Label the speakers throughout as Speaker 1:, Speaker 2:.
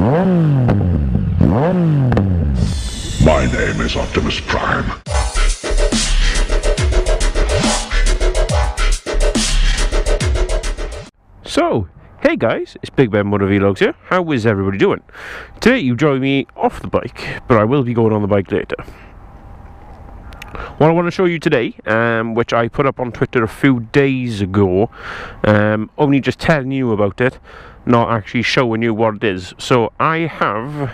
Speaker 1: My name is Optimus Prime.
Speaker 2: So, hey guys, it's Big Ben Motor Vlogs here. How is everybody doing? Today you join me off the bike, but I will be going on the bike later. What I want to show you today, which I put up on Twitter a few days ago, only just telling you about it, not actually showing you what it is. So I have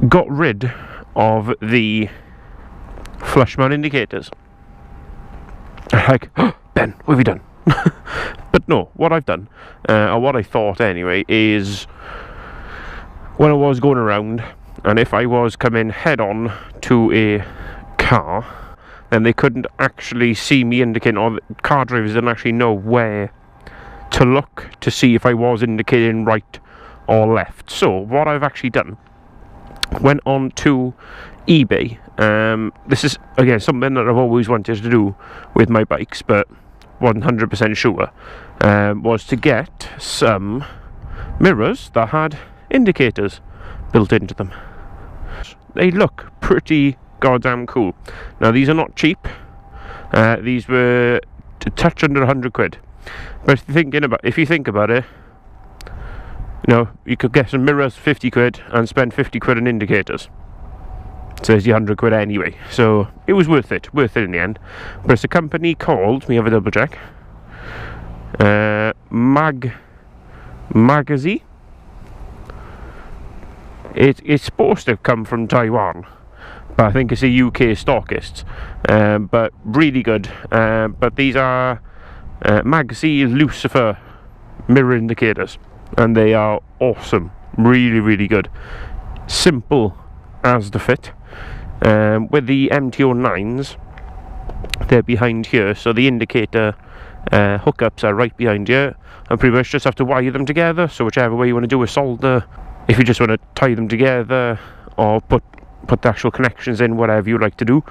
Speaker 2: got rid of the flush mount indicators. Like, oh, Ben, what have you done? But no, what I've done, or what I thought anyway, is when I was going around, and if I was coming head on to a car, then they couldn't actually see me indicating, or the car drivers didn't actually know where to look to see if I was indicating right or left. So what I've actually done, went on to eBay. This is again something that I've always wanted to do with my bikes, but 100% sure, was to get some mirrors that had indicators built into them. They look pretty goddamn cool. Now these are not cheap. These were a touch under 100 quid. But if you think about it, you know, you could get some mirrors 50 quid and spend 50 quid on indicators. So there's your 100 quid anyway. So it was worth it in the end. But it's a company called, let me have a double check, Magazi. It's supposed to come from Taiwan, but I think it's a UK stockist. But really good. But these are Magazi Lucifer mirror indicators, and they are awesome. Really good. Simple as the fit. With the MT-09s, they're behind here, so the indicator hookups are right behind here, and pretty much just have to wire them together. So whichever way you want to do a solder, if you just want to tie them together or put the actual connections in, whatever you like to do,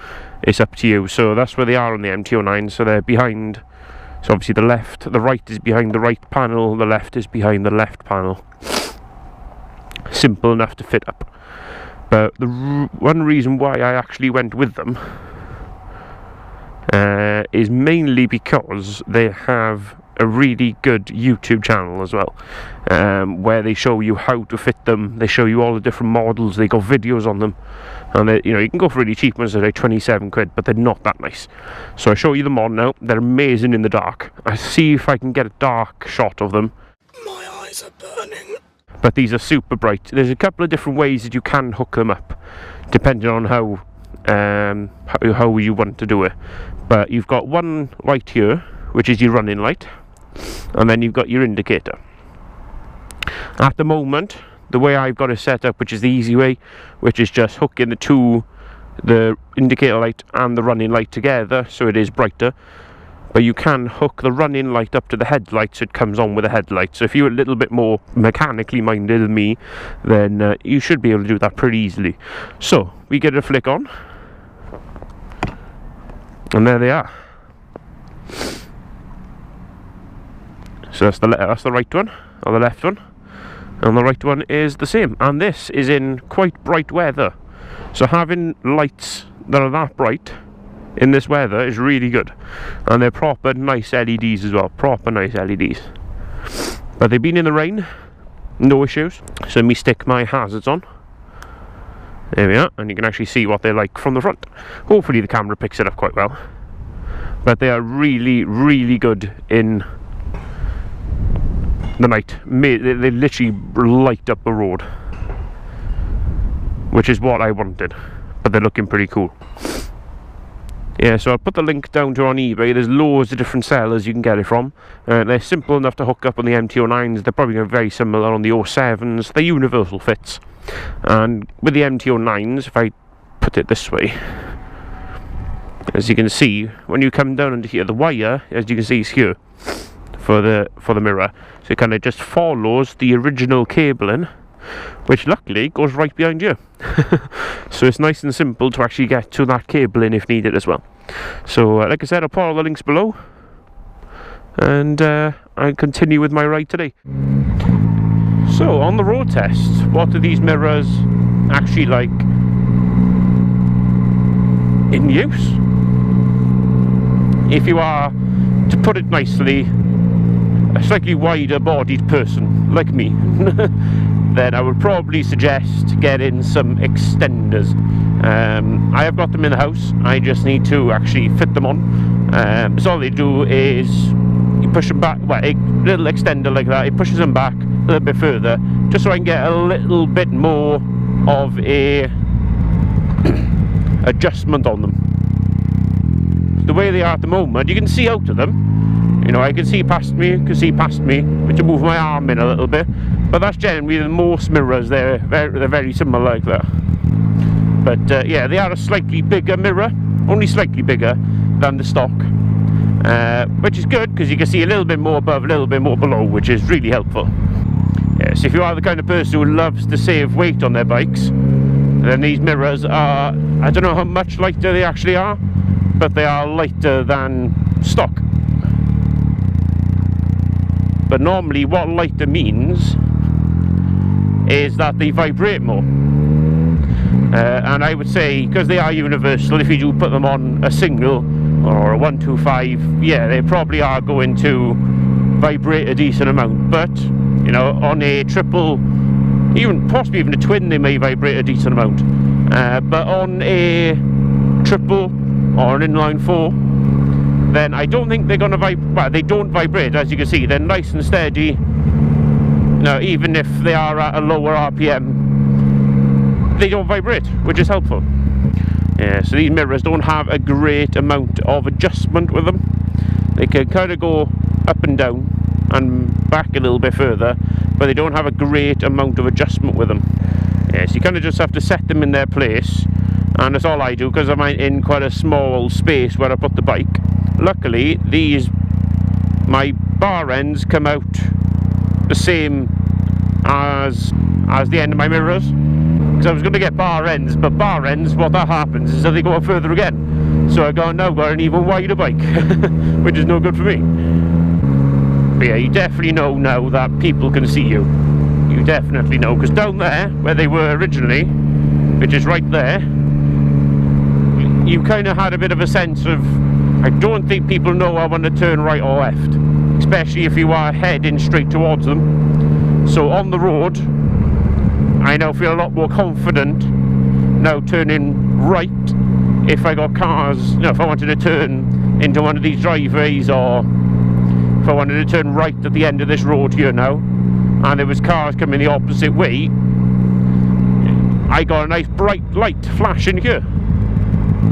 Speaker 2: it's up to you. So that's where they are on the MT-09. So they're behind, so obviously the right is behind the right panel, the left is behind the left panel. Simple enough to fit up. But the one reason why I actually went with them is mainly because they have a really good YouTube channel as well, where they show you how to fit them. They show you all the different models. They got videos on them, and they, you know, you can go for really cheap ones. They're like 27 quid, but they're not that nice. So I show you them on now. They're amazing in the dark. I see if I can get a dark shot of them.
Speaker 3: My eyes are burning.
Speaker 2: But these are super bright. There's a couple of different ways that you can hook them up, depending on how you want to do it. But you've got one light here, which is your running light, and then you've got your indicator. At the moment, the way I've got it set up, which is the easy way, which is just hooking the indicator light and the running light together, so it is brighter. But you can hook the running light up to the headlight, so it comes on with a headlight. So if you're a little bit more mechanically minded than me, then you should be able to do that pretty easily. So we get a flick on, and there they are. So that's the right one, or the left one, and the right one is the same. And this is in quite bright weather, so having lights that are that bright in this weather is really good. And they're proper nice LEDs as well, proper nice LEDs. But they've been in the rain, no issues. So let me stick my hazards on. There we are, and you can actually see what they're like from the front. Hopefully the camera picks it up quite well. But they are really good in the night. They literally light up the road, which is what I wanted. But they're looking pretty cool. Yeah, so I'll put the link down to on eBay. There's loads of different sellers you can get it from. They're simple enough to hook up on the MT-09s. They're probably very similar on the 07s. They're universal fits. And with the MT-09s, if I put it this way, as you can see, when you come down into here, the wire, as you can see, is here for the mirror. So it kind of just follows the original cabling, which luckily goes right behind you. So it's nice and simple to actually get to that cabling if needed as well. So like I said, I'll put all the links below, and I'll continue with my ride today. So on the road test, what are these mirrors actually like in use? If you are, to put it nicely, a slightly wider bodied person like me, then I would probably suggest getting some extenders. I have got them in the house, I just need to actually fit them on. So all they do is you push them back, well, a little extender like that, it pushes them back a little bit further, just so I can get a little bit more of a adjustment on them. The way they are at the moment, you can see out of them, you know, I can see past me, to move my arm in a little bit, but that's generally the most mirrors, they're very similar like that. But yeah, they are a slightly bigger mirror, only slightly bigger than the stock, which is good because you can see a little bit more above, a little bit more below, which is really helpful. Yes, if you are the kind of person who loves to save weight on their bikes, then these mirrors are, I don't know how much lighter they actually are, but they are lighter than stock. But normally what lighter means is that they vibrate more. And I would say, because they are universal, if you do put them on a single or a 125, yeah, they probably are going to vibrate a decent amount. But, you know, on a triple, even possibly even a twin, they may vibrate a decent amount. But on a triple or an inline 4, then I don't think they're going to vibrate. Well, they don't vibrate, as you can see. They're nice and steady. Now, even if they are at a lower RPM, they don't vibrate, which is helpful. Yeah, so these mirrors don't have a great amount of adjustment with them. They can kind of go up and down and back a little bit further, but they don't have a great amount of adjustment with them. Yeah, so you kind of just have to set them in their place, and that's all I do, because I'm in quite a small space where I put the bike. Luckily, my bar ends come out the same as the end of my mirrors. Because I was going to get bar ends, but bar ends, what that happens is that they go up further again. So I now got an even wider bike, which is no good for me. But yeah, you definitely know now that people can see you. You definitely know, because down there, where they were originally, which is right there, you kind of had a bit of a sense of, I don't think people know I want to turn right or left, especially if you are heading straight towards them. So on the road, I now feel a lot more confident now turning right if I got cars, you know, if I wanted to turn into one of these driveways, or if I wanted to turn right at the end of this road here now and there was cars coming the opposite way, I got a nice bright light flashing here,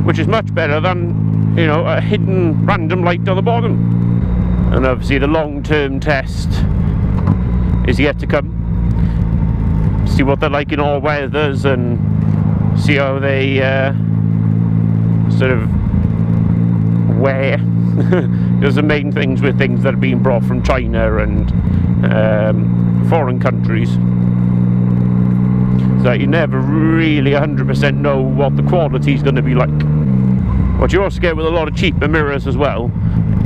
Speaker 2: which is much better than, you know, a hidden random light on the bottom. And obviously the long-term test is yet to come. See what they're like in all weathers and see how they sort of wear. There's the main things with things that are being brought from China and foreign countries, so you never really 100% know what the quality is going to be like. What you also get with a lot of cheaper mirrors as well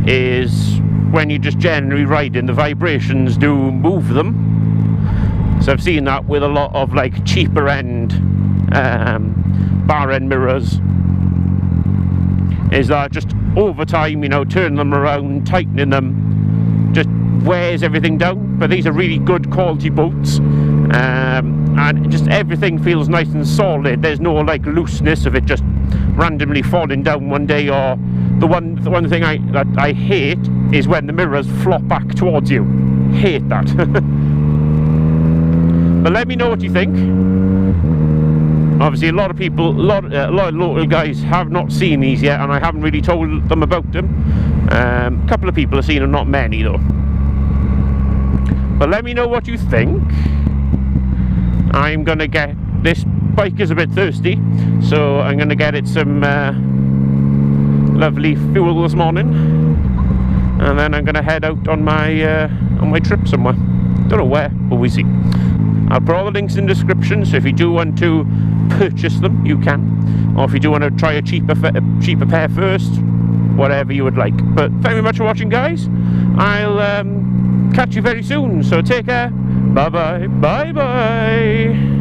Speaker 2: is when you're just generally riding, the vibrations do move them. So I've seen that with a lot of like cheaper end bar end mirrors, is that just over time, you know, turning them around, tightening them, just wears everything down. But these are really good quality bolts, and just everything feels nice and solid. There's no like looseness of it just randomly falling down one day. Or the one thing that I hate is when the mirrors flop back towards you. Hate that. But let me know what you think. Obviously a lot of people, a lot of local guys have not seen these yet, and I haven't really told them about them. A couple of people have seen them, not many though. But let me know what you think. I'm gonna get, this bike is a bit thirsty, so I'm gonna get it some lovely fuel this morning, and then I'm gonna head out on my trip somewhere. Don't know where, but we'll see. I'll put all the links in the description, so if you do want to purchase them, you can. Or if you do want to try a cheaper pair first, whatever you would like. But thank you very much for watching, guys. I'll catch you very soon. So take care. Bye bye. Bye bye.